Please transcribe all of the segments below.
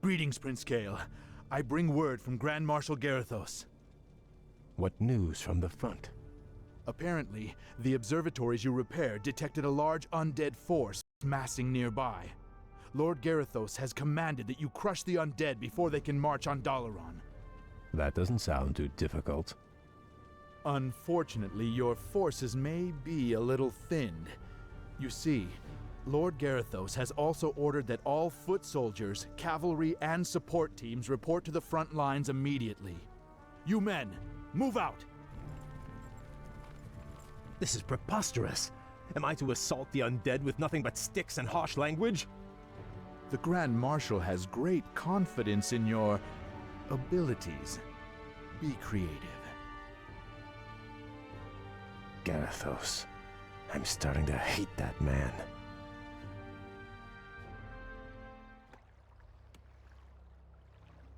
Greetings, Prince Kael. I bring word from Grand Marshal Garithos. What news from the front? Apparently, the observatories you repaired detected a large undead force massing nearby. Lord Garithos has commanded that you crush the undead before they can march on Dalaran. That doesn't sound too difficult. Unfortunately, your forces may be a little thinned. You see, Lord Garithos has also ordered that all foot soldiers, cavalry, and support teams report to the front lines immediately. You men, move out! This is preposterous. Am I to assault the undead with nothing but sticks and harsh language? The Grand Marshal has great confidence in your abilities. Be creative. Garithos. I'm starting to hate that man.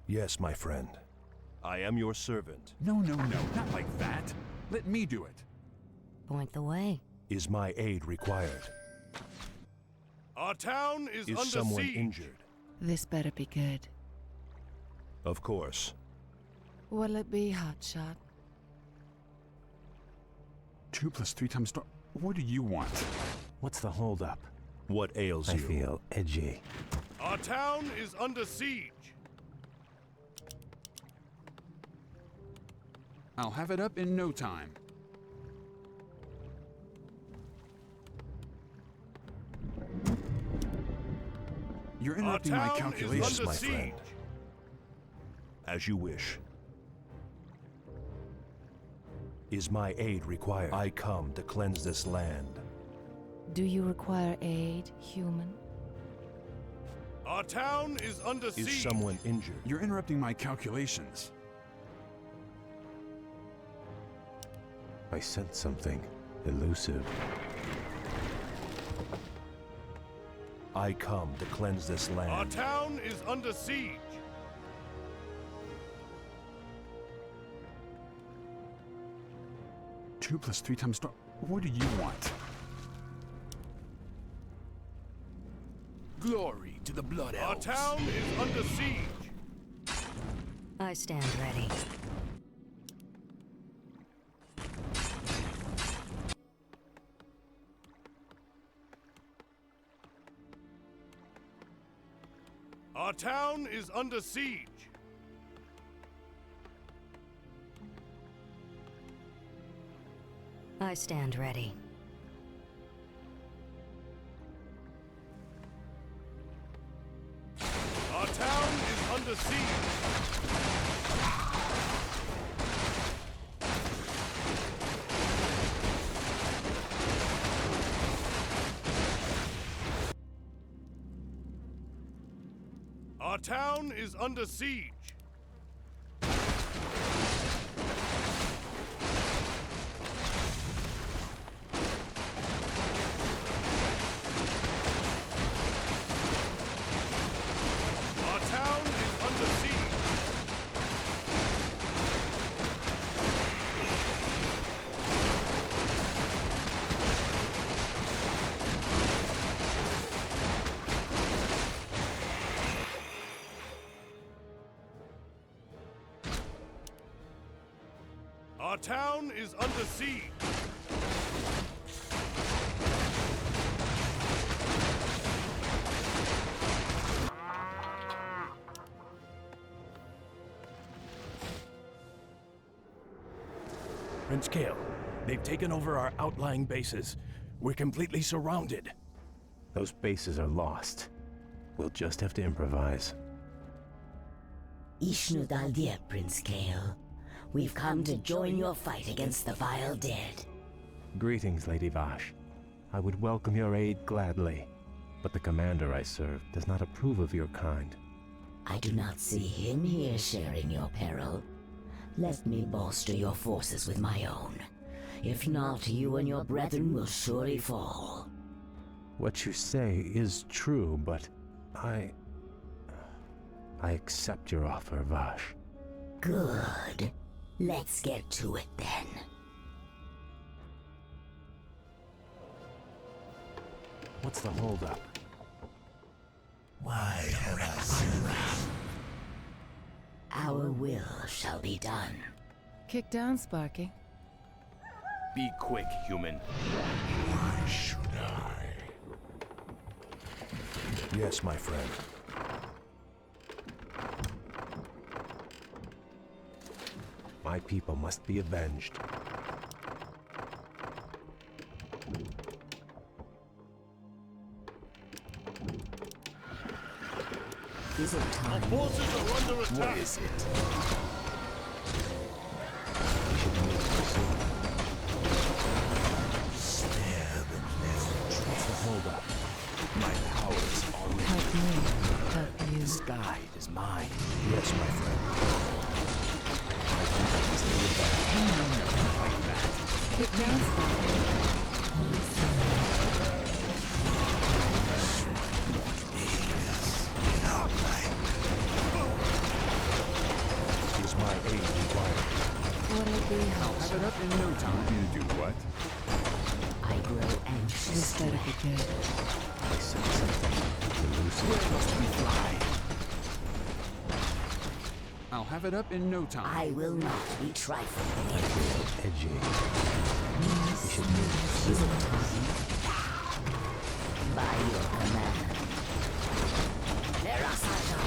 Yes, my friend. I am your servant. No, not like that. Let me do it. Point the way. Is my aid required? Our town is under someone siege. injured? This better be good. Of course. What'll it be, Hotshot? 2 + 3 times star. What do you want? What's the holdup? What ails I you? feel edgy. Our town is under siege. I'll have it up in no time. You're interrupting my town is calculations. under my siege. friend. As you wish. Is my aid required? I come to cleanse this land. Do you require aid, human? Our town is under Is siege. someone injured? You're interrupting my calculations. I sense something elusive. I come to cleanse this Our land. town is under siege. Two plus 3 times star. What do you want? Glory to the Blood Our Elves. town is under siege. I stand ready. Our town is under siege. I stand ready. Our town is under siege. Our town is under siege. Our town is under siege. Our town is under siege. Prince Kael, they've taken over our outlying bases. We're completely surrounded. Those bases are lost. We'll just have to improvise. Ishnu Daldir, Prince Kael. We've come to join your fight against the vile dead. Greetings, Lady Vash. I would welcome your aid gladly, but the commander I serve does not approve of your kind. I do not see him here sharing your peril. Let me bolster your forces with my own. If not, you and your brethren will surely fall. What you say is true, but I accept your offer, Vash. Good. Let's get to it then. What's the holdup? Why have I seen Our will shall be done. Kick down, Sparky. Be quick, human. Why should I? Yes, my friend. My people must be avenged. Is it time? Forces are under attack. What is it? We should move soon. Spare the message. What's the holdup? My powers already. Help me. Help you. The sky is mine. Yes, my friend. My people must be avenged. Like that. Kick down, Sparky. Is my aid required? What'll be I'll have it up in no time. You to do what? I grow anxious. This better be good. I sense something elusive. Where must we fly? I'll have it up in no time. I will not be trifled with. Edgy. We should move Is soon. it time? By your command. Nerasata.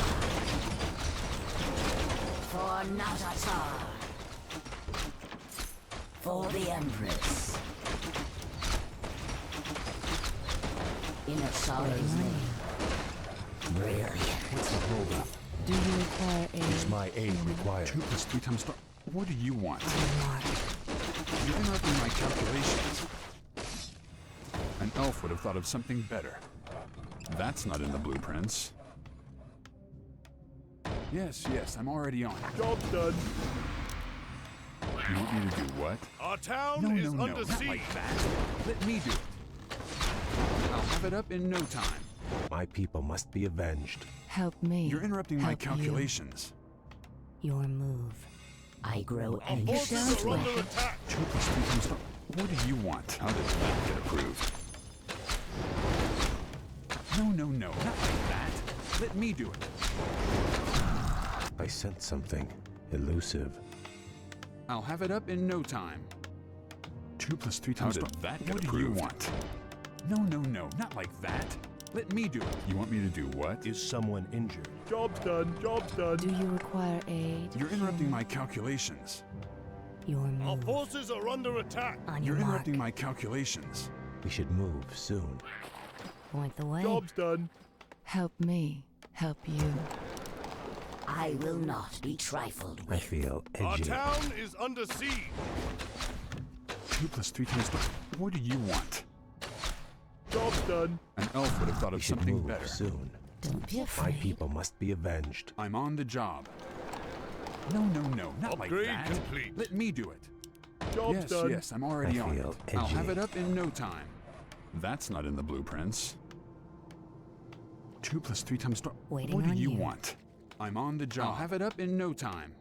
For Natatar. For the Empress. In a Shari's name. Brilliant. What's the holdup? Do you require aid? Is my aid required? 2 + 3 times star. What do you want? Mark. You're interrupting my calculations. An elf would have thought of something better. That's not in the blueprints. Yes, I'm already on it. Job done. You want me to do what? Our town No, is no, under not siege. like that. Let me do it. I'll have it up in no time. My people must be avenged. Help me. You're interrupting my Help you. calculations. Your move. I grow Our anxious. forces are under attack. 2 + 3 times star. What do you want? How did that get approved? No, not like that. Let me do it. I sense something elusive. I'll have it up in no time. 2 + 3 times How did star. that get What do you approved? want? No, not like that. Let me do it. You want me to do what? Is someone injured? Job's done. Job's done. Do you require aid? You're interrupting my calculations. Your Our move. forces are under attack. On You're your mark. interrupting my calculations. We should move soon. Point the way. Job's done. Help me. Help you. I will not be trifled I with. feel Our edgy. town is under siege. 2 + 3 times star. What do you want? Job's done. An elf would have thought We of should something move better. soon. Don't be My afraid. people must be avenged. I'm on the job. No, not like Upgrade that. complete. Let me do it. Job's done. Yes, I'm already I on feel it. I'll have edgy. it up in no time. That's not in the blueprints. 2 + 3 times star. Waiting What do on you you. want? I'm on the job. I'll have it up in no time.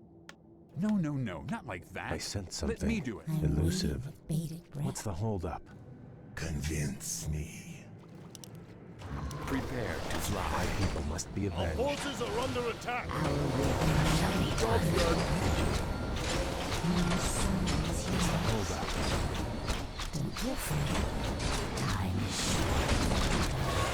No, not like that. I sense Let something me do it. elusive. Bated breath. What's the holdup? Convince me. Prepare to My fly. people must be Our avenged. forces are under attack. Our will shall be Job's done. done. What's the holdup? Don't be afraid. Time is short.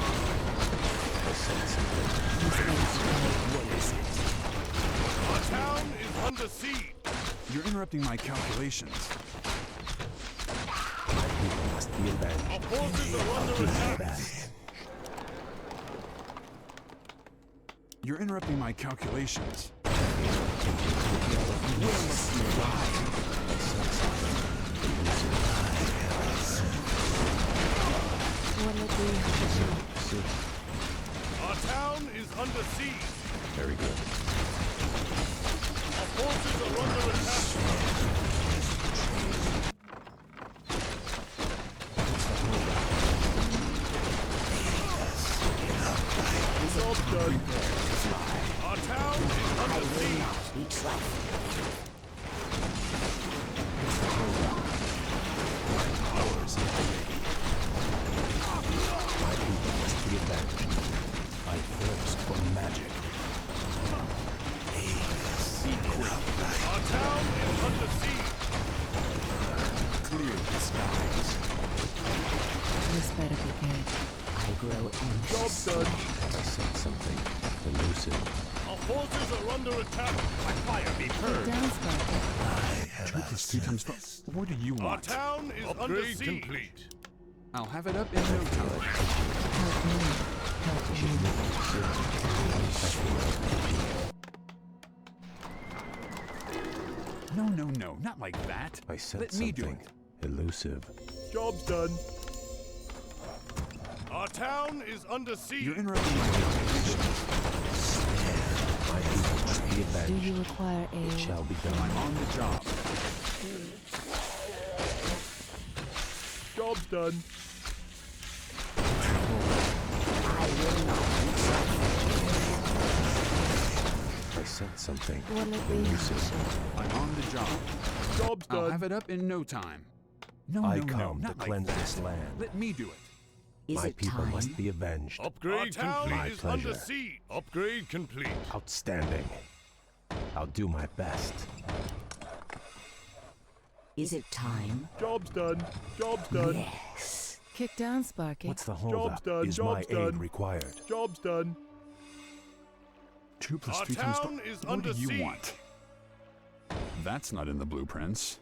I sense something. What is it? Our town is under siege. You're interrupting my calculations. My people must be avenged. Our forces are under attack. You're interrupting my calculations. What'll be? Soon. Our town is under siege. Very good. Our forces are under attack. Job done. Our town is under siege. Be trifled. Our grow Job anxious. done. I sense something elusive. Our forces are under attack. My fire be heard. Down, Sparky. I have 2 plus 3 times 12. What do you Our want? town is under siege. Complete. I'll have it up in no time. Help me. Help you. No, not like that. I sense Let me do something it. elusive. Job's done. Our town is under siege. You're interrupting my calculation. My people must be Do avenged. you require It aid? shall be I'm done. on the job. Job's done. I sense something Will it be elusive. I'm on the job. Job's I'll done. have it up in no time. I No, come not to like cleanse that. this land. Let me do it. Is My it people time? must be avenged. Upgrade Our town complete. My is under pleasure. siege. Upgrade complete. Outstanding. I'll do my best. Is it time? Job's done. Job's done. Yes. Kick down, Sparky. What's the Job's holdup? done. Is my Job's done. aid required? Job's done. 2 plus Our 3 times town 12. is What under do you siege. want? That's not in the blueprints.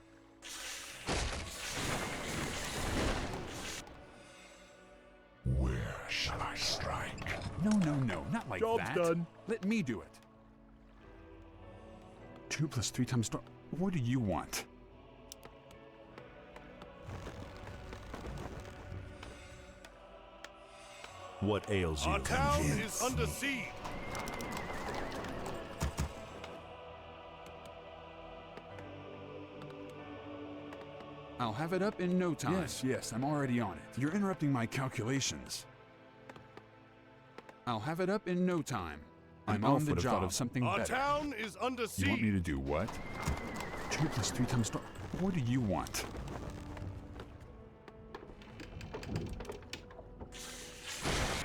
Where shall I strike? No, not like Job's that. done. Let me do it. 2 plus 3 times 12. What do you want? What ails you? Our town is under siege. I'll have it up in no time. Yes, I'm already on it. You're interrupting my calculations. I'll have it up in no time. I'm on the job. Thought of something Our better. town is under You want me siege. to do what? 2 plus 3 times 12. What do you want?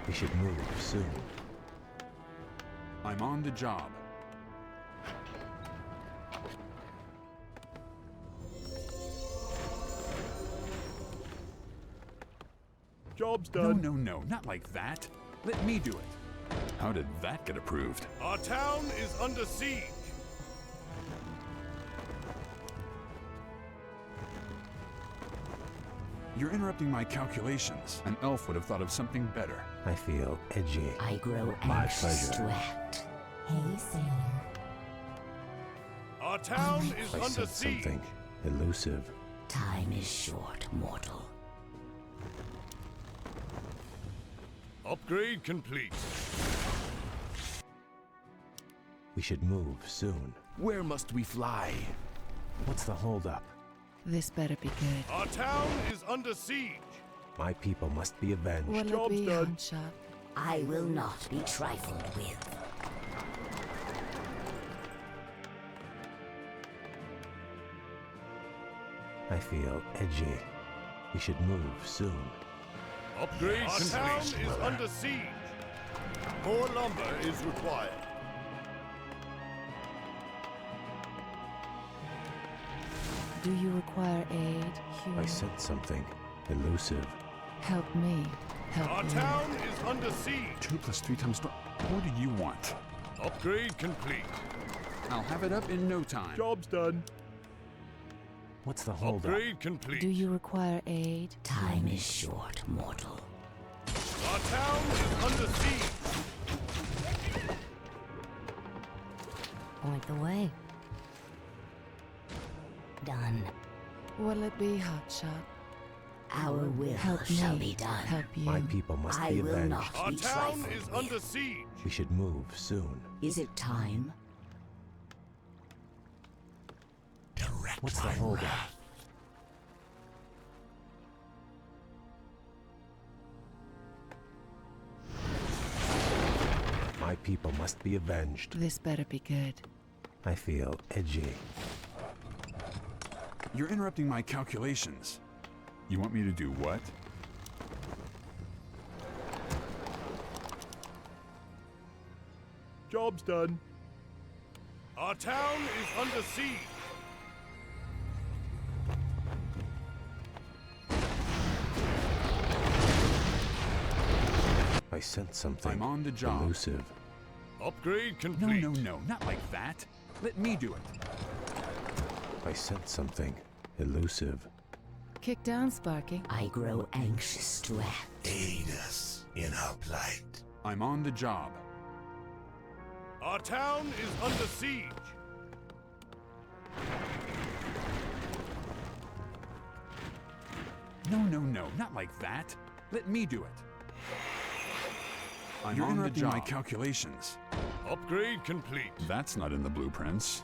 We should move soon. I'm on the job. Job's done. No, not like that. Let me do it. How did that get approved? Our town is under siege. You're interrupting my calculations. An elf would have thought of something better. I feel edgy. I grow My anxious pleasure. to act. Hey, sailor. Our town is I under sense siege. something elusive. Time is short, mortal. Upgrade complete. We should move soon. Where must we fly? What's the holdup? This better be good. Our town is under siege. My people must be avenged. Will it Job's be done. Handshot? I will not be trifled with. I feel edgy. We should move soon. Upgrade Our complete. town is under siege. More lumber is required. Do you require aid, I human? sense something elusive. Help me. Help Our you. town is under siege. 2 plus 3 times 12. What do you want? Upgrade complete. I'll have it up in no time. Job's done. What's the holdup? Upgrade complete. Do you require aid? Time is short, mortal. Our town is under siege. Point the way. Done. Will it be Hotshot? Our will Help shall me. be done. Help you. My people must I be will avenged. not Our be town trifled is with. under siege. We should move soon. Is it time? Direct What's the my holdup? wrath. My people must be avenged. This better be good. I feel edgy. You're interrupting my calculations. You want me to do what? Job's done. Our town is under siege. I sense something I'm on the job. elusive. Upgrade No, complete. no, no, not like that. Let me do it. I sense something elusive. Kick down, Sparky. I grow anxious to act. Aid us in our plight. I'm on the job. Our town is under siege. No, no, no, not like that. Let me do it. You're on the interrupting my job. calculations. Upgrade complete. That's not in the blueprints.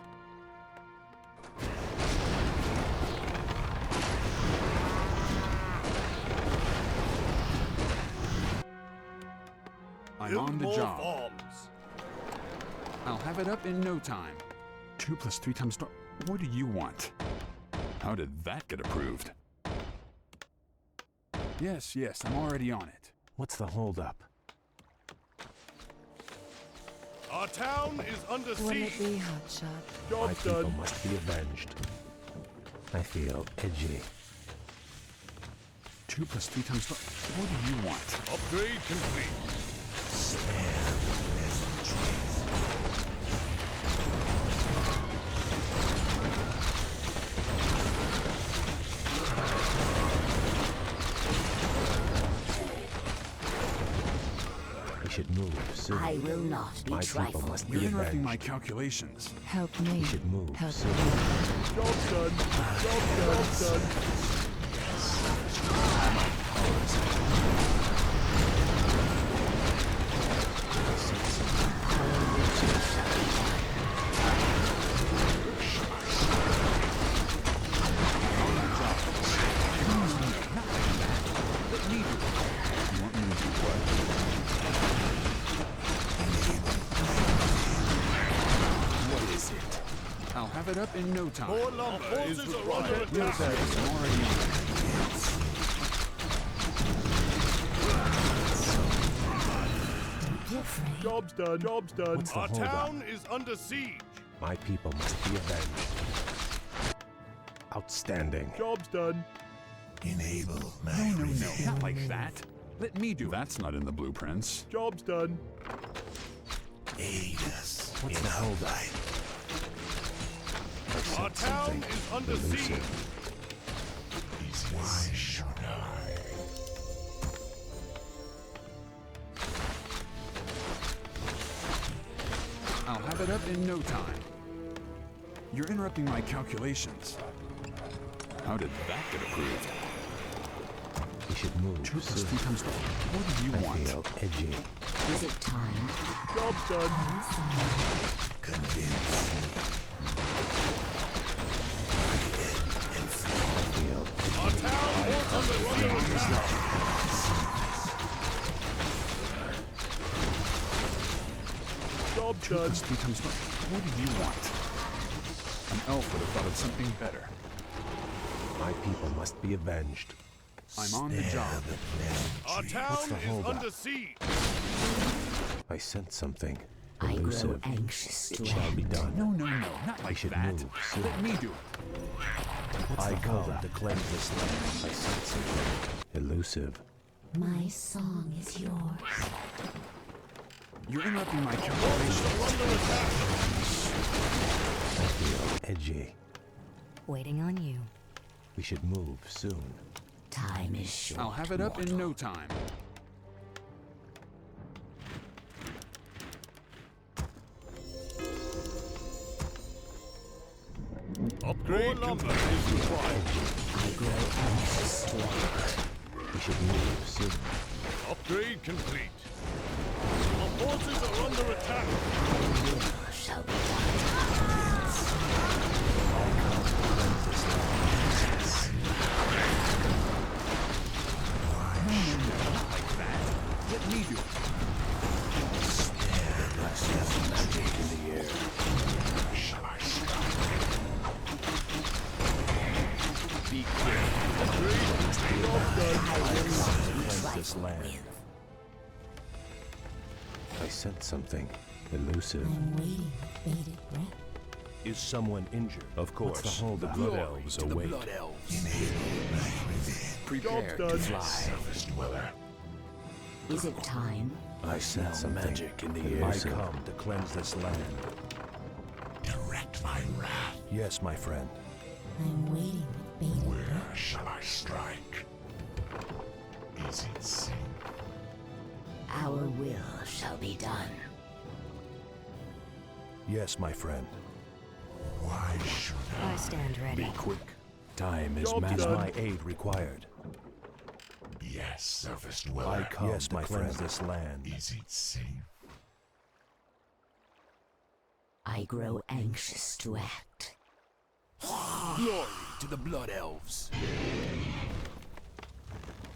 I'm Build on the more job. farms. I'll have it up in no time. 2 + 3 times. What do you want? How did that get approved? Yes, yes, I'm already on it. What's the holdup? Our town is under Will it siege. be, Hotshot? My Job's people done. must be avenged. I feel edgy. 2 + 3 times. What do you want? Upgrade complete. We should move soon. I will not be My people trifled must be You're with. interrupting my avenged. calculations. Help me. We should move Help soon. you. Job's done. Job's done. Let me do it. You want me to do what? What is it? I'll have it up in no time. More lumber is required. Yes, yes, I'm already on it. Different. Job's done. Job's done. What's the Our holdup? town is under siege. My people must be avenged. Outstanding. Job's done. Enable my No, no, no, revenge. not like that. Let me do it. That's not in the blueprints. Job's done. Aid us What's in the our holdup? plight. I Our sense town something is under elusive. siege. Why should I? I'll have it up in no time. You're interrupting my calculations. How did that get approved? We should move 2 + soon. 3 times. What do you I want? feel edgy. Is it time? Job's done. Convince me. I feel Our town is under siege. Job's 2 done. + 3 times. What do you want? An elf would have thought of something better. my people must be avenged. I'm on the job. Our town What's the is holdup? under siege. I sense something I grow elusive. anxious to It shall be act. done. No, no, no, not like should that. move soon. Let me do it. What's the holdup? To cleanse this land. I sense something elusive. My song is yours. You're interrupting my calculations. I feel edgy. Waiting on you. We should move soon. Time is short. I'll have it up in no time. Upgrade lumber is required. I grow anxious to act. We should move soon. Upgrade complete. Our forces are under attack. Shall be done. Like that. Let me do it. Shall I strike? Be clear. Cleanse this land. I sense something elusive. I'm waiting with bated breath. Is someone injured? Of course. What's the holdup? Blood elves await. Job's Prepare done. Surface dweller. Is it time? I smell something magic in the air. I come to cleanse this land. Direct my wrath. Yes, my friend. I'm waiting with bated Where breath. shall I strike? Is it safe? Our will shall be done. Yes, my friend. Why should I stand ready. Be quick. Time is Job magic. Is my aid required? Yes, servest well. I come yes, to my cleanse friend. this land. Is it safe? I grow anxious to act. Glory to the Blood Elves.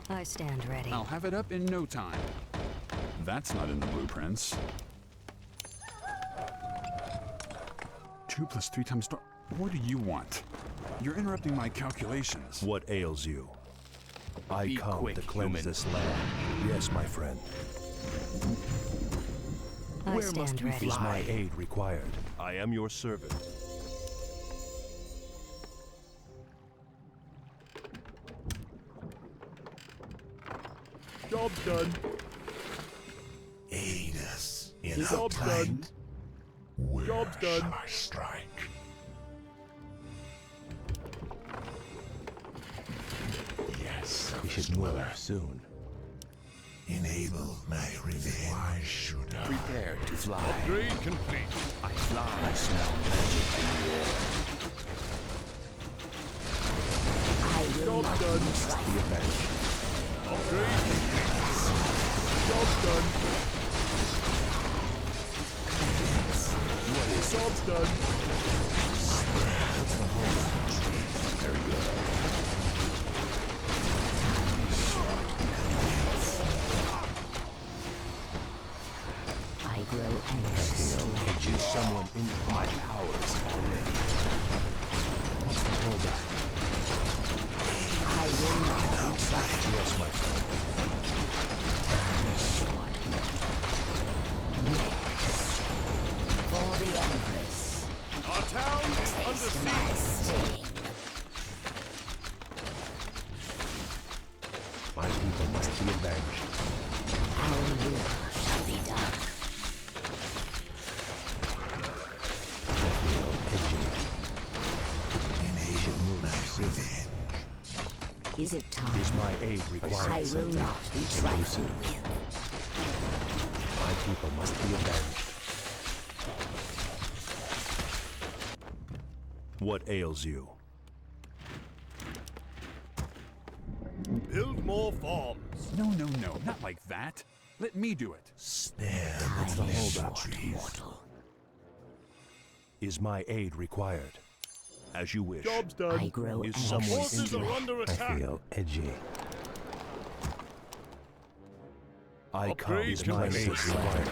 I stand ready. I'll have it up in no time. That's not in the blueprints. 2 + 3 times star. What do you want? You're interrupting my calculations. What ails you? I Be come quick, to cleanse human. this land. Yes, my friend. I Where must stand we ready. Is fly? my aid required? I am your servant. Job done. Aid us in our Job's plight. done. Where Job's done. shall I strike? Yes, We should servest move well. soon. Enable my revenge. Why should I? Prepare to fly. Upgrade complete. I fly. I smell magic in the air. I will Job not done. be trifled. Be avenged. Upgrade complete. Job done. Job's done. I grow anxious to act. Is someone in my powers already? Hold on. I will not be trifled. Yes, my friend. For the Empress. Our town is under Taste siege. my sting. My people must be avenged. Our will shall be done. I feel edgy. Enable my revenge. Is it time? Is my aid I required? will not be trifled with. My people must be avenged. What ails you? Build more farms. No, no, no, not like that. Let me do it. Spare What's the holdup? Mortal. Is my aid required? As you wish. Job's I done. grow Is anxious someone Forces to are act. under I attack. feel edgy. I come Upgrade is my complete. aid required.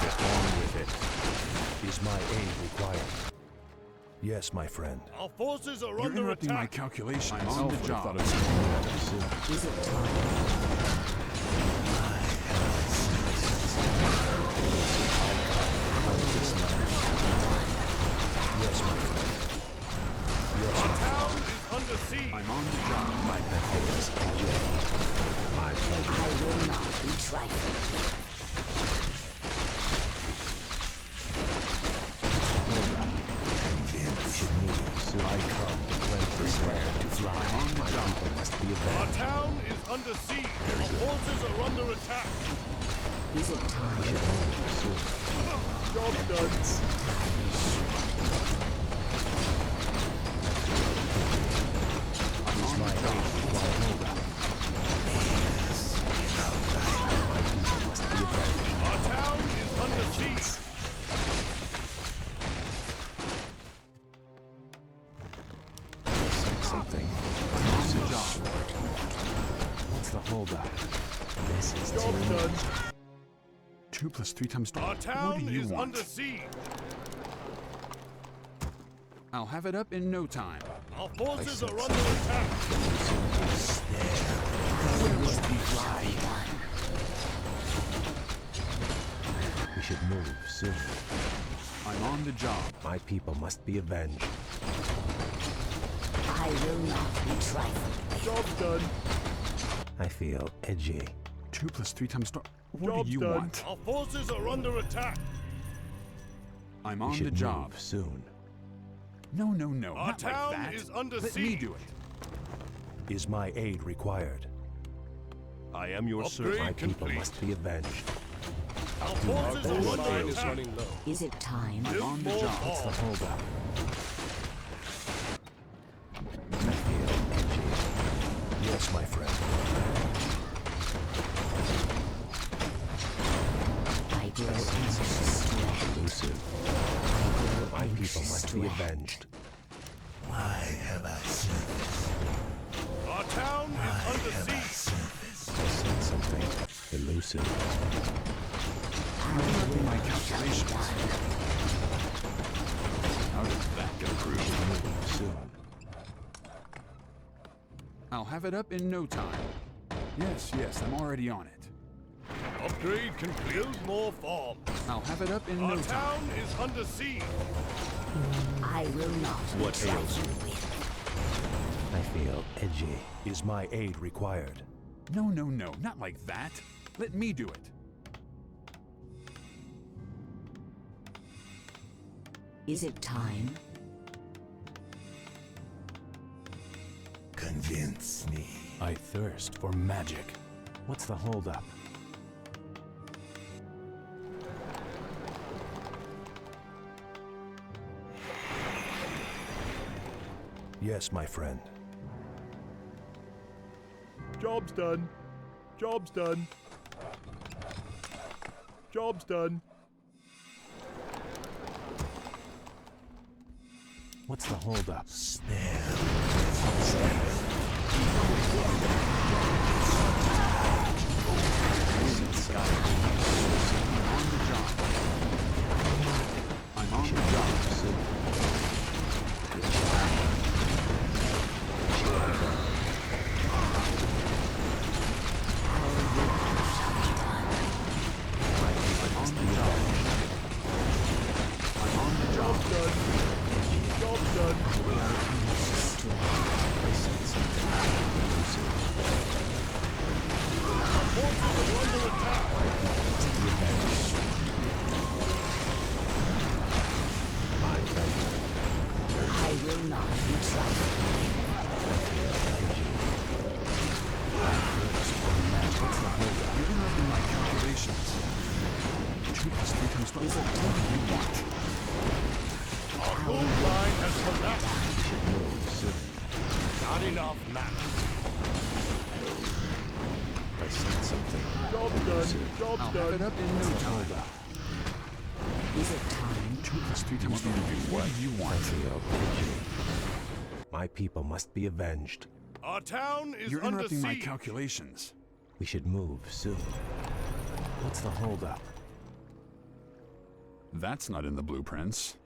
Get on with it. Is my aid required? Yes, my friend. Our forces are You're under interrupting my attack. calculations. I'm on on the the job. job. Thought of something better. Is it time? Yes, my friend. Yes, Our my friend. town is under siege. I'm on the job. My method is edgy. My pleasure. I will not be trifled with. We should move soon. I come to cleanse this land. To fly on my people must be Our avenged. town is under siege. Our forces are under attack. Is it time? We should move soon. Job done. Is my aid required? My people must be avenged. Our town is under siege. Something. On the job. What's the holdup? This is Job done. 2 + 3 times Our what town do you is want? under siege. I'll have it up in no time. Our forces are under attack. We should move soon. I'm on the job. My people must be avenged. I will not be trifled with. Job done. I feel edgy. 2 + 3 times star. What Job's do you done. want? Our forces are under attack. I'm We on should the job. move soon. No, Our not town like that. is under Let siege. me do it. Is my aid required? I am your Upgrade servant. My people complete. must be avenged. Our Our forces are force under line is attack. running low. Is it time? Build on the more job. What's the bombs. holdup? I feel edgy. Yes, my friend. I grow anxious to act. Elusive. My people must be avenged. Why have I service? Our town is under siege. Service. I sense something elusive. Interrupting my calculations. How does that get approved? Move soon. I'll have it up in no time. Yes, I'm already on it. Upgrade can build more farms. I'll have it up in Our no time. town is under siege. I will not What betray ails you you? with. I feel edgy. Is my aid required? No, not like that. Let me do it. Is it time? Convince me. I thirst for magic. What's the holdup? Yes, my friend. Job's done. Job's done. Job's done. What's the holdup? I'm on the job. Job's done. Job's done. Forces are under attack. I will not betray You're interrupting my calculations. 2 + 3 times 12. What do you want? Our gold line has collapsed. Not enough mana. I sense something. Job's done. Job's I'll have it done. up in no time. you. Is it time? 2 + 3 times 12. What do you I want? feel edgy. My people must be avenged. Our town is You're under interrupting my siege. calculations. We should move soon. What's the holdup? That's not in the blueprints.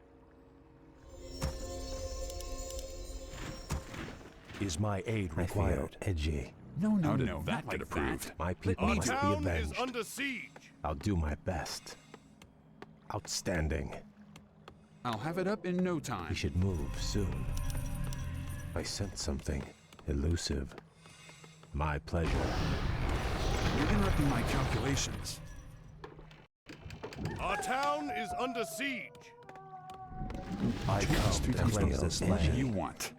Is my aid I feel required? edgy. No, How did that that get get approved. My people Our must be town is avenged. under siege. I'll do my best. Outstanding. I'll have it up in no We time. should move soon. I sense something elusive. My pleasure. You're interrupting my calculations. Our town is under siege. I 2 come + 3 to times cleanse 12. this What do land. you want?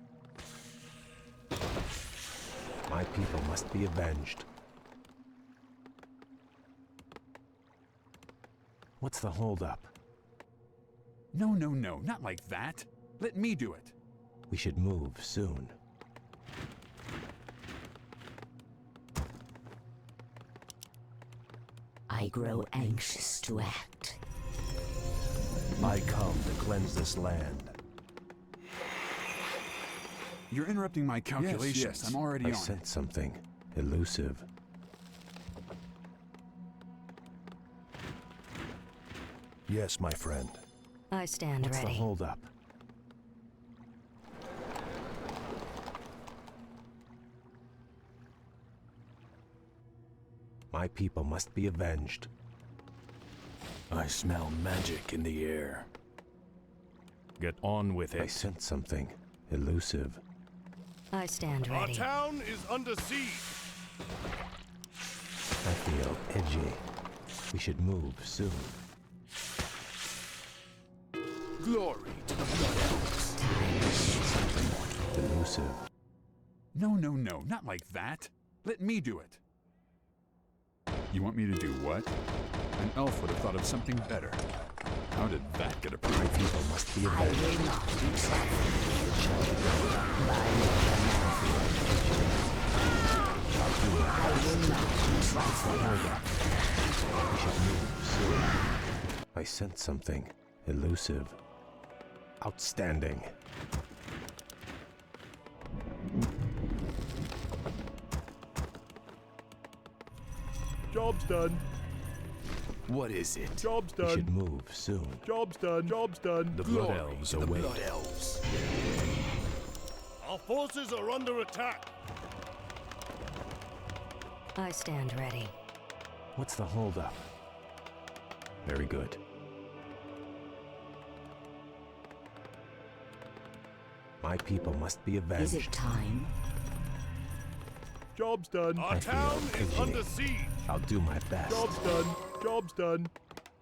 My people must be avenged. What's the holdup? No, not like that. Let me do it. We should move soon. I grow anxious to act. I come to cleanse this land. You're interrupting my calculations. I'm already I on it. sense something elusive. Yes, my friend. I stand What's the ready. holdup? My people must be avenged. I smell magic in the air. Get on with I it. sense something elusive. I stand Our ready. town is under siege. I feel edgy. We should move soon. Glory to the Blood Elves. Something elusive. No, not like that. Let me do it. You want me to do what? An elf would have thought of something better. How did that get approved? My people must be I avenged. will not be trifled by I will not be trifled. We should move soon. I sense something elusive. Outstanding. Job's done. What is it? Job's We should done. move soon. Job's done. Job's done. The Glory Blood Elves to the await. Blood Elves. Our forces are under attack. I stand ready. What's the holdup? Very good. My people must be avenged. Is it time? Job's done. Our I feel town is edgy. under siege. I'll do my best. Job's done. Job's done.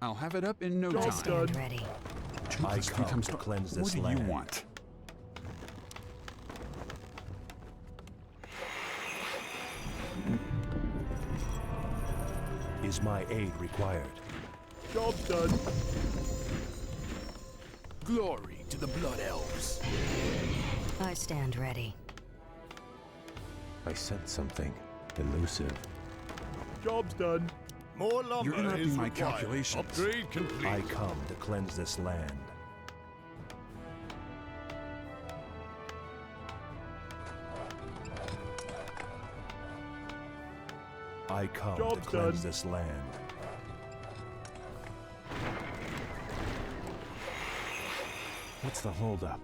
I'll have it up in no Job's time. done. Stand ready. 2 I plus 3 come times to tw- cleanse What this do you land. want? Is my aid required? Job's done. Glory to the Blood Elves. I stand ready. I sense something elusive. Job's done. More lumber You're interrupting is my required. calculations. Upgrade complete. I come to cleanse this land. I come Job's to cleanse done. this land. What's the holdup?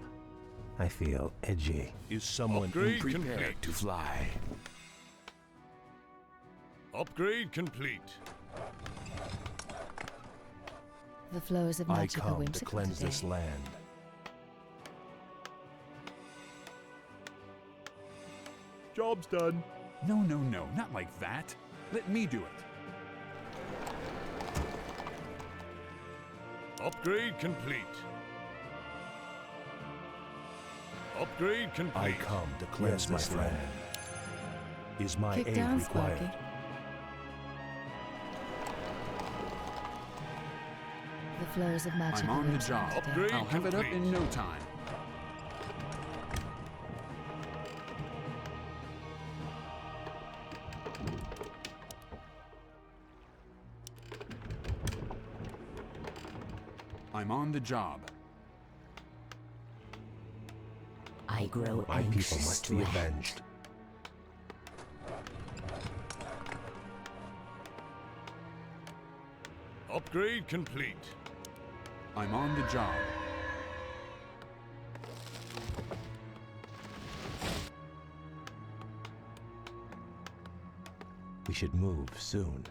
I feel edgy. Is someone Upgrade Prepare complete. to fly. Upgrade complete. The flows of I magic are come to whimsical cleanse today. this land. Job's done. No, not like that. Let me do it. Upgrade complete. Upgrade complete. I come to cleanse Yes, my this land. Is my Kick aid down, required? Sparky. The flows of magic I'm are on the whimsical job. today. Upgrade I'll have it up complete. in no time. I'm on the job. I grow My anxious people must to be act. avenged. Upgrade complete. I'm on the job. We should move soon.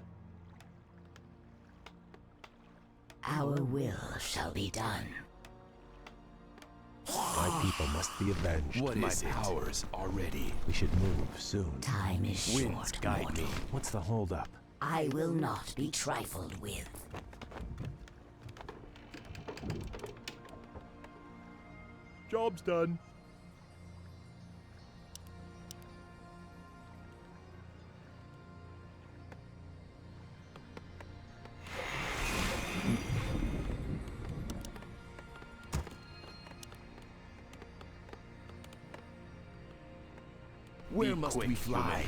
Our will shall be done. My people must be avenged. What is My powers are ready. We should move soon. Time is Winds short, guide mortal. me. What's the holdup? I will not be trifled with. Job's done. Where must we fly?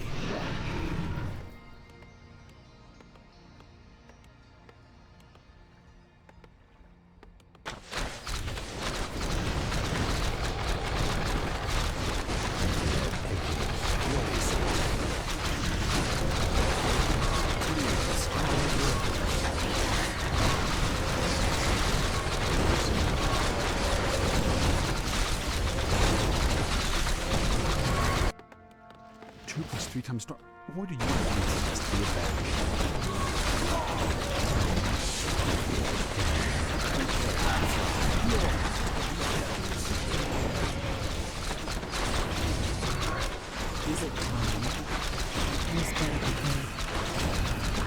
Two plus 3 times star. What do you want? Is it time? This better be good.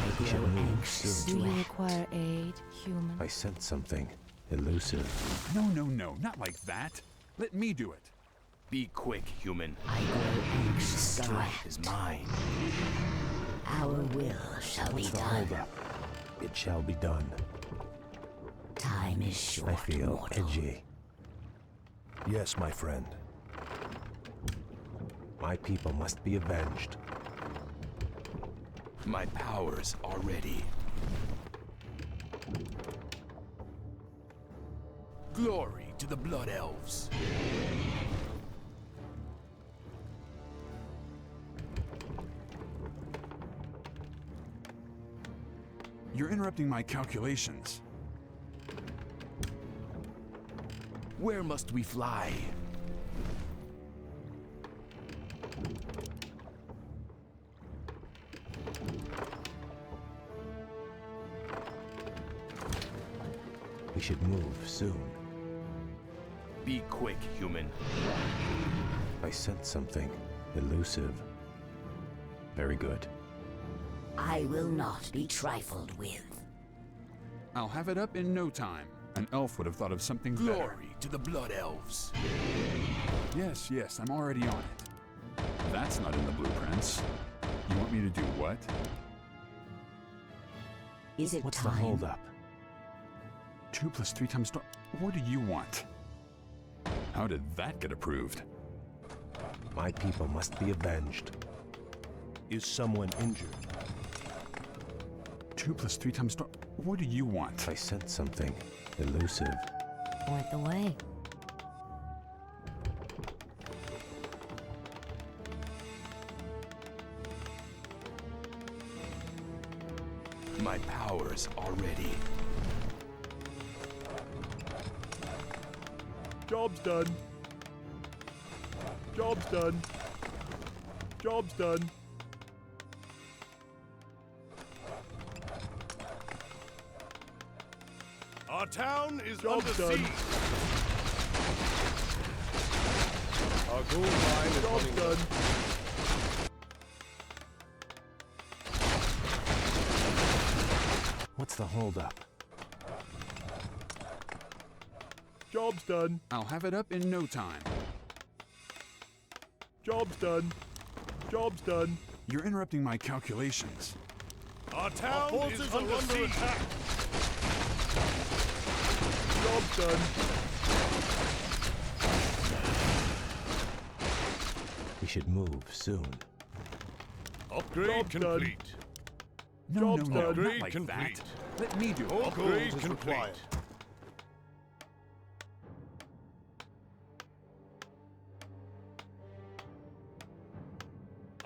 you require aid, human? I sense something elusive. No, not like that. Let me do it. Be quick, human. I grow anxious. Strength is mine. Our will shall What's be the done. holdup? It shall be done. Time is short, I feel mortal. edgy. Yes, my friend. My people must be avenged. My powers are ready. Glory to the Blood Elves. You're interrupting my calculations. Where must we fly? We should move soon. Be quick, human. I sense something elusive. Very good. I will not be trifled with. I'll have it up in no time. An elf would have thought of something better. Glory to the Blood Elves. Yes, I'm already on it. That's not in the blueprints. You want me to do what? Is it What's time? the holdup? 2 + 3 times... What do you want? How did that get approved? My people must be avenged. Is someone injured? 2 + 3 times... What do you want? I sense something elusive. Point the way. My powers are ready. Job's done. Job's done. Job's done. Our town is under siege. Our gold mine is running done. What's the holdup? Job's done. I'll have it up in no time. Job's done. Job's done. You're interrupting my calculations. Our town is under attack. Job's done. We should move soon. Upgrade complete. No, Job's not upgrade like complete. that. Let me do it. Upgrade complete.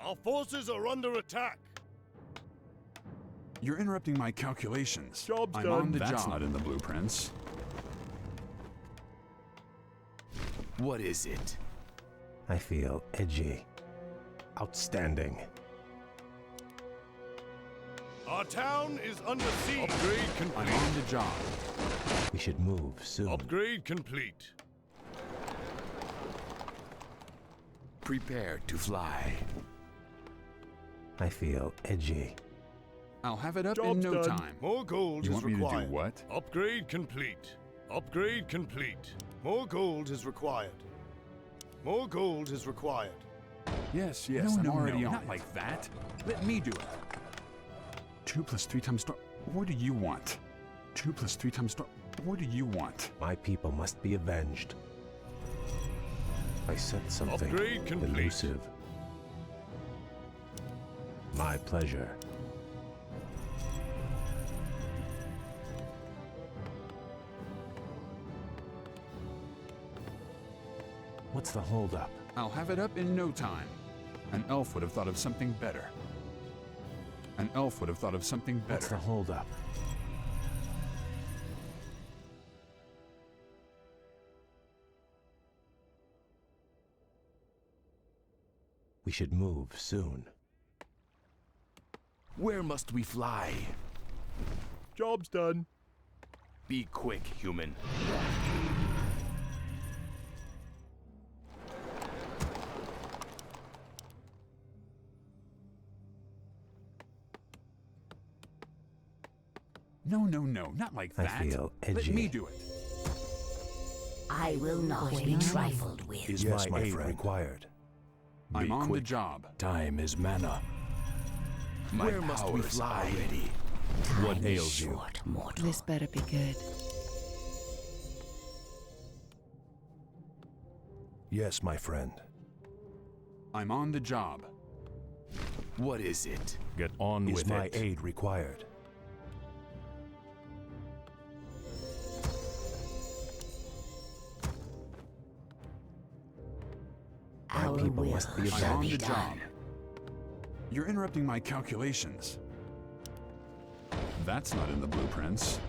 Our forces are under attack. You're interrupting my calculations. Job's I'm done. on the That's job. Not in the blueprints. What is it? I feel edgy. Outstanding. Our town is under siege. Upgrade I'm complete. on the job. We should move soon. Upgrade complete. Prepare to fly. I feel edgy. I'll have it up Job's in no done. time. More gold You is want me required. to do what? Upgrade complete. Upgrade complete. More gold is required. More gold is required. Yes, No, I'm no, already no, on not it. like that. Let me do it. 2 + 3 times... What do you want? 2 + 3 times... What do you want? My people must be avenged. I sense something Upgrade complete. elusive. My pleasure. What's the holdup? I'll have it up in no time. An elf would have thought of something better. An elf would have thought of something What's the better. holdup? We should move soon. Where must we fly? Job's done. Be quick, human. No, not like I that. feel Let edgy. me do it. I will not be trifled with. Is Yes, my my aid friend. required? I'm Be on the quick. job. Time is mana. My Where must we powers fly? are ready. Time What is ails you? short, mortal. This better be good. Yes, my friend. I'm on the job. What is it? Get on Is with my it. aid required? Our people will must be I'm shall on be the job. done. You're interrupting my calculations. That's not in the blueprints.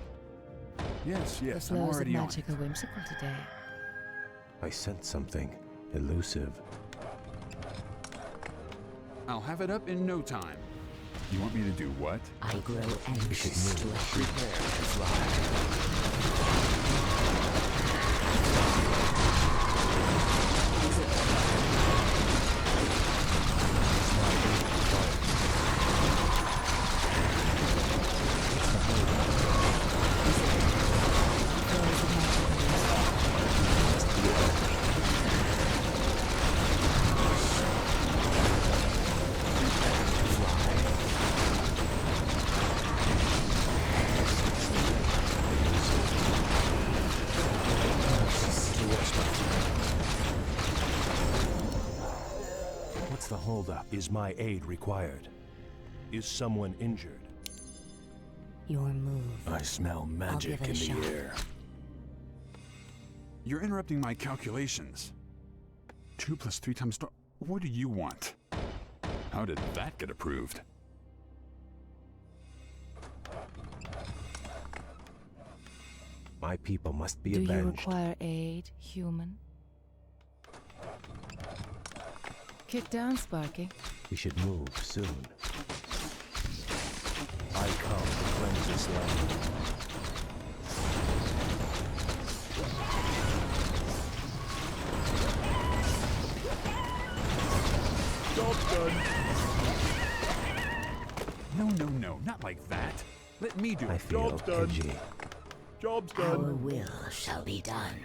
Yes, The yes, I'm flows of already on magic it. are whimsical today. I sense something elusive. I'll have it up in no time. You want me to do what? I grow anxious to appear. Prepare to fly. What's the holdup? Is my aid required? Is someone injured? Your move. I smell magic give it in a the shot. air. You're interrupting my calculations. 2 + 3 times... What do you want? How did that get approved? My people must be Do you avenged. require aid, human? Kick down, Sparky. We should move soon. I come to cleanse this land. Job done. No, not like that. Let me do I it. feel Job's done. edgy. Job's Our done. will shall be done.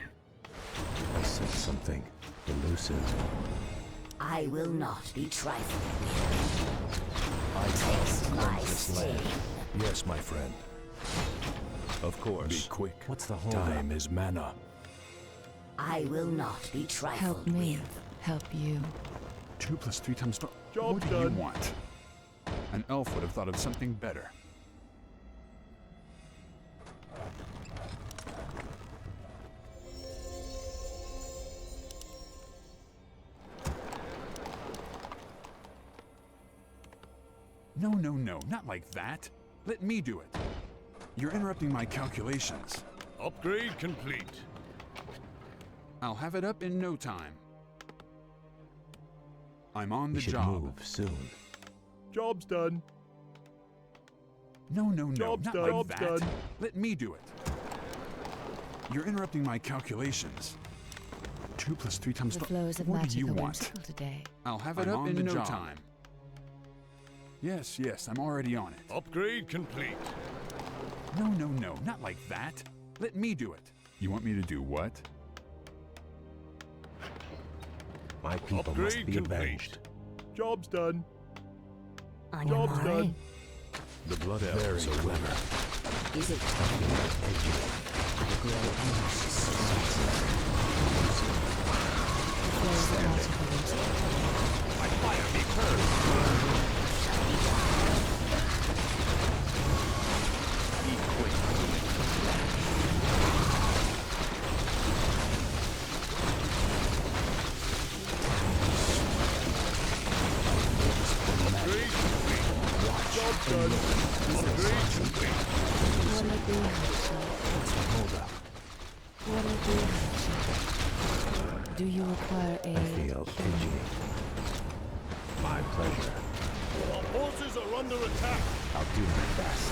I sense something elusive. I will not be trifled with. I come Taste to my cleanse this land. sting. Yes, my friend. Of Be course. quick. What's the holdup? Time is mana. I will not be trifled Help me. with. Help you. 2 + 3 times... Job What do done. you want? An elf would have thought of something better. No, not like that. Let me do it. You're interrupting my calculations. Upgrade complete. I'll have it up in no time. I'm on We the should job. move soon. Job's done. No, Job's not done. like Job's that. done. Let me do it. You're interrupting my calculations. 2 + 3 times... The flows of What do magic you are want? whimsical today. I'll have it up in no time. Yes, I'm already on it. Upgrade complete. No, not like that. Let me do it. You want me to do what? My people must Upgrade be complete. avenged. Job's done. On your Job's mark. done. The blood elves are clever. Is it I feel edgy. I grow anxious to appear. The flows of magic are whimsical. My fire be purged. Shall be done. Be quick. Upgrade complete. Job's done. Upgrade complete. What a bee hatchet. What's the holdup? What a bee hatchet. Do you require aid? I feel edgy. My pleasure. Our forces are under attack. I'll do my best.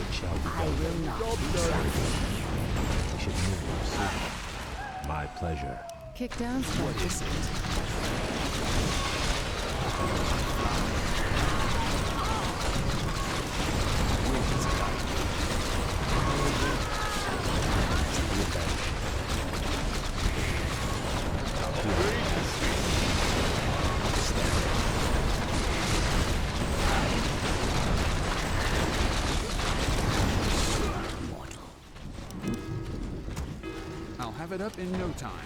It shall be I done. will not Job's be done. trifled with. We should move soon. My pleasure. Kick down, Sparky. have it up in no time.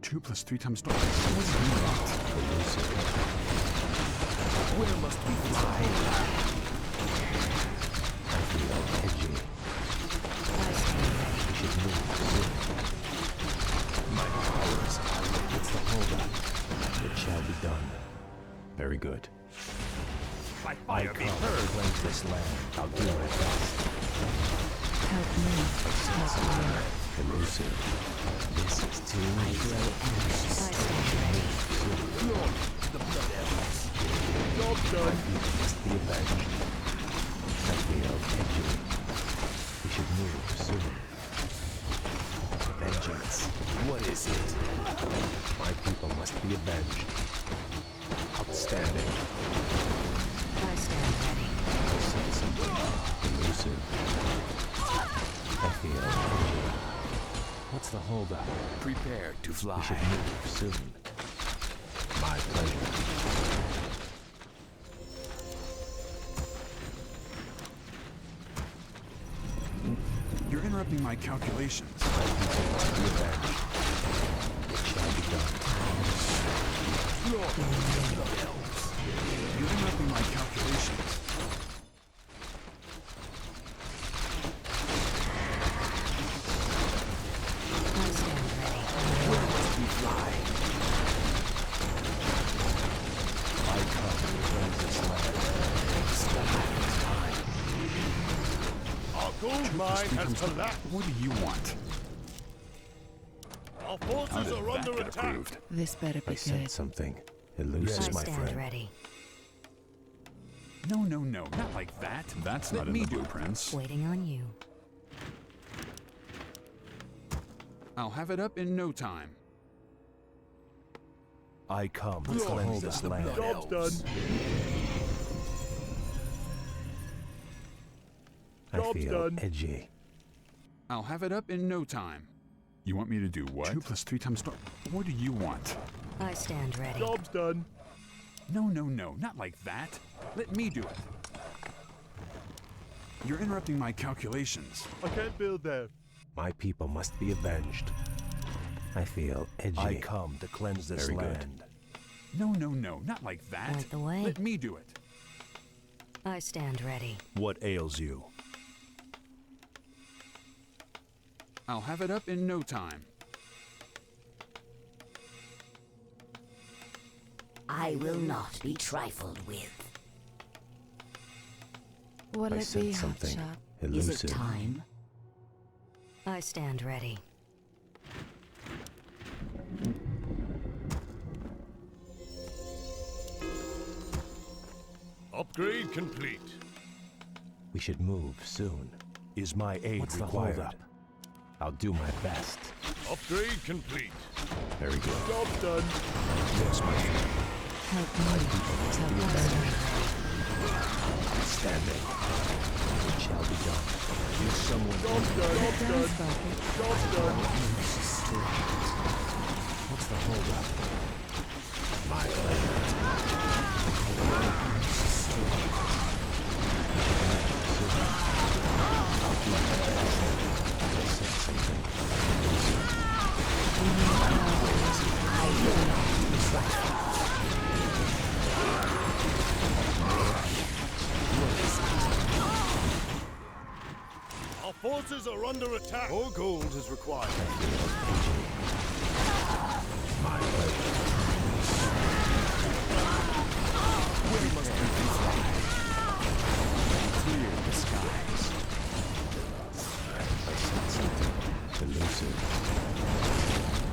2 plus 3 times 12. Where must we fly? I feel edgy. We should move soon. My powers are... What's the holdup? It shall be done. Very good. By I fire be come heard. to cleanse this land. I'll do my best. Help me. Help me. Elusive. This is too easy. I stand ready. Lord, the blood elves. Job My done. people must be avenged. I feel edgy. We should move soon. Vengeance. What is it? My people must be avenged. Outstanding. I stand ready. I sense something elusive. I feel edgy. What's the holdup? Prepare to fly. We should move soon. My pleasure. You're interrupting my calculations. My people must be avenged. It shall be done. Lord, the blood elves. You're interrupting my calculations. I stand ready. Where must we fly? I come to cleanse this land. Our gold mine has collapsed. What do you want? Our How forces did are that under get attack. approved? This better I be sense good. something I elusive, my stand friend. ready. No, no, no, not like that. That's not in the blueprints. Waiting on you. I'll have it up in no time. I come to Lord, cleanse this the land. job's done. I Job's feel done. edgy. I'll have it up in no time. You want me to do what? 2 plus 3 times 12. What do you want? I stand ready. Job's done. No, no, no, not like that. Let me do it. You're interrupting my calculations. I can't build there. My people must be avenged. I feel edgy. I come to cleanse this Very good. land. No, no, no, not like that. Point the way. Let me do it. I stand ready. What ails you? I'll have it up in no time. I will not be trifled with. Will I it be sense something hotshot? Is elusive. it time? I stand ready. Upgrade complete. We should move soon. Is my aid What's the required? holdup? I'll do my best. Upgrade complete. Very good. Job's done. Yes, my friend. Help me. Help me. Outstanding. It shall be done. Is someone Job's done. Job's Done, done. Sparky. Job's done. What's the holdup? My pleasure. Our forces are under attack. More gold is required. My pleasure. Where must we fly? Clear the skies. I sense something elusive.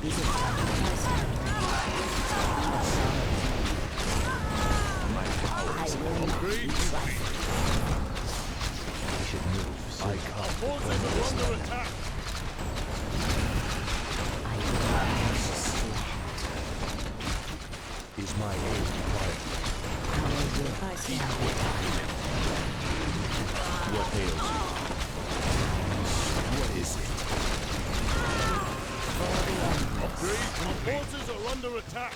Is it time? I stand ready. My powers. I will not be Upgrade trifled. We should move soon. Our forces are under attack. I will not stand. Is my aid required? Our will I stand ready. What ails you? What is it? Upgrade. Our forces are under attack.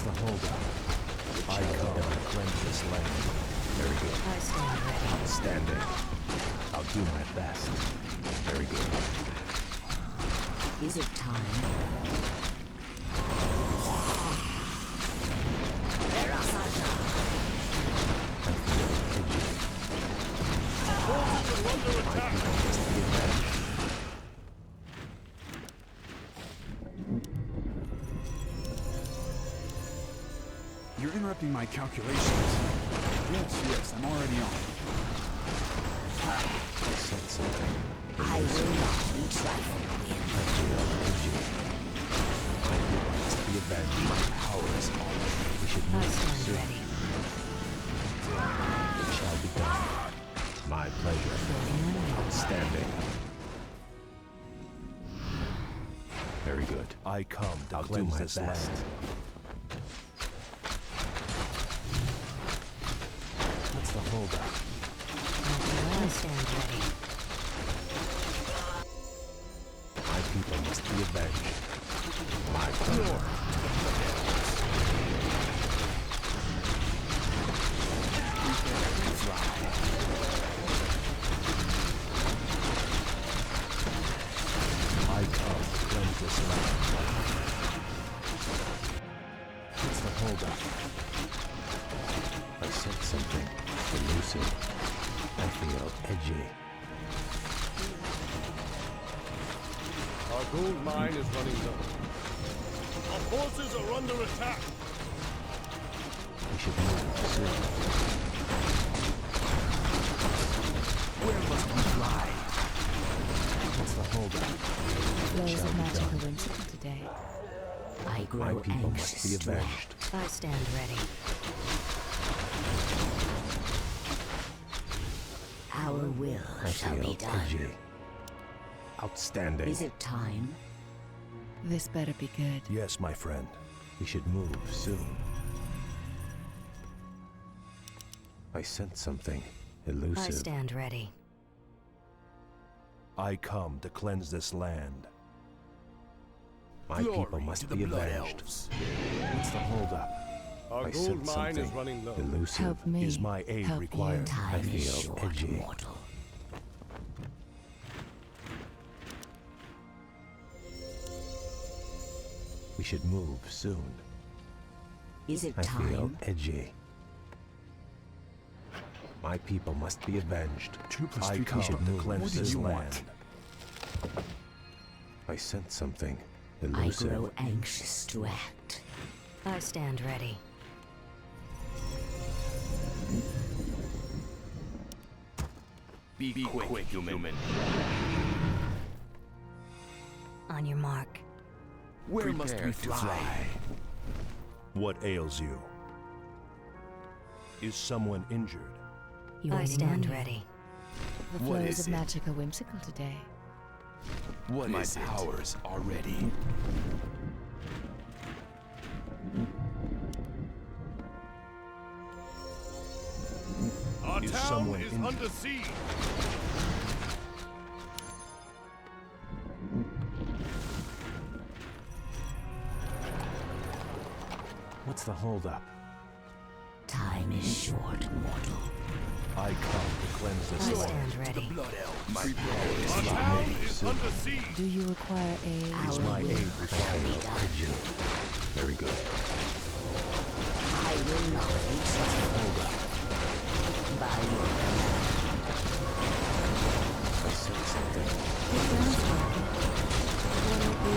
the holdup? I come to cleanse this land. Very good. I stand ready. Outstanding. I'll do my best. Very good. Is it time? You're interrupting my calculations. Yes, I'm already on. I said something. I will not be trifled with. My people must be avenged. My power is all. We should I move stand soon. ready. It shall be done. My pleasure. Outstanding. Very good. I come to cleanse this land. What's the holdup? I stand ready. My people must be avenged. My pleasure. I come to cleanse this land. What's the holdup? I said something elusive. I feel edgy. Our gold mine is running low. Our forces are under attack. We should move soon. Where must we fly? What's the holdup? Flows Shall of be magic done. are whimsical today. I My grow people must be anxious to avenged. act. I stand ready. Our will I shall feel be done. edgy. Outstanding. Is it time? This better be good. Yes, my friend. We should move soon. I sense something elusive. I stand ready. I come to cleanse this land. My Glory people must to the be Blood avenged. Elves. What's the holdup? Our I gold sense mine is something running low. elusive. Help me. Is my aid Help required? you. I Time is feel short, edgy. mortal. We should move soon. Is it I feel time? edgy. My people must be avenged. 2 plus I 3 come to move. cleanse What do this you land. want? I sense something I elusive. grow anxious to act. I stand ready. Be quick, human. On your mark. Where must we fly? What ails you? Is someone injured? You I already stand know me. ready. The What flows is of it? magic are whimsical today. What My is it? powers are ready. Our Is town someone is injured? under siege. What's the holdup? Time is short, mortal. I come to cleanse I this land. stand ready. Blood Elves. My Our town is under siege. Do you require aid? Is my aid required? Very good. I will not be trifled Hold up. by your command. I sense something. It sounds like it. What will be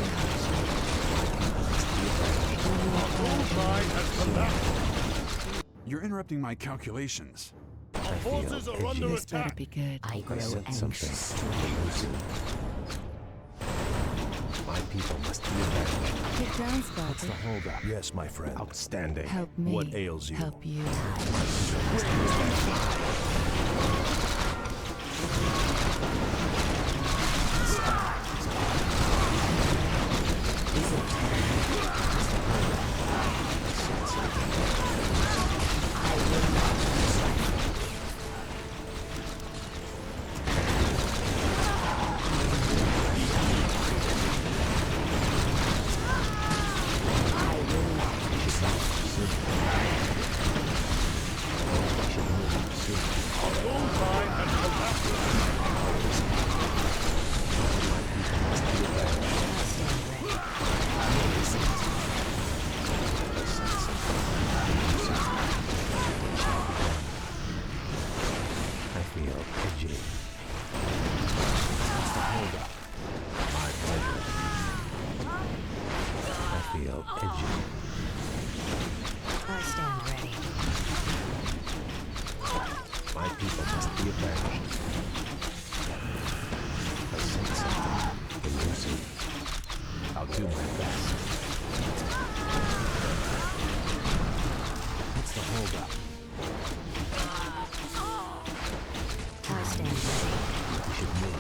Gold mine has collapsed. You're interrupting my calculations. Our forces are under This better attack. be good. I grow I sense something anxious to act. elusive. My people must be avenged. Get down, What's the Sparky. holdup? Yes, my friend. Outstanding. Help me. What ails you? Help you. feel edgy. What's the holdup? My pleasure. I feel edgy. I stand ready. My people must be avenged. I sense something elusive. I'll do my best. What's the holdup? I stand ready. We should move.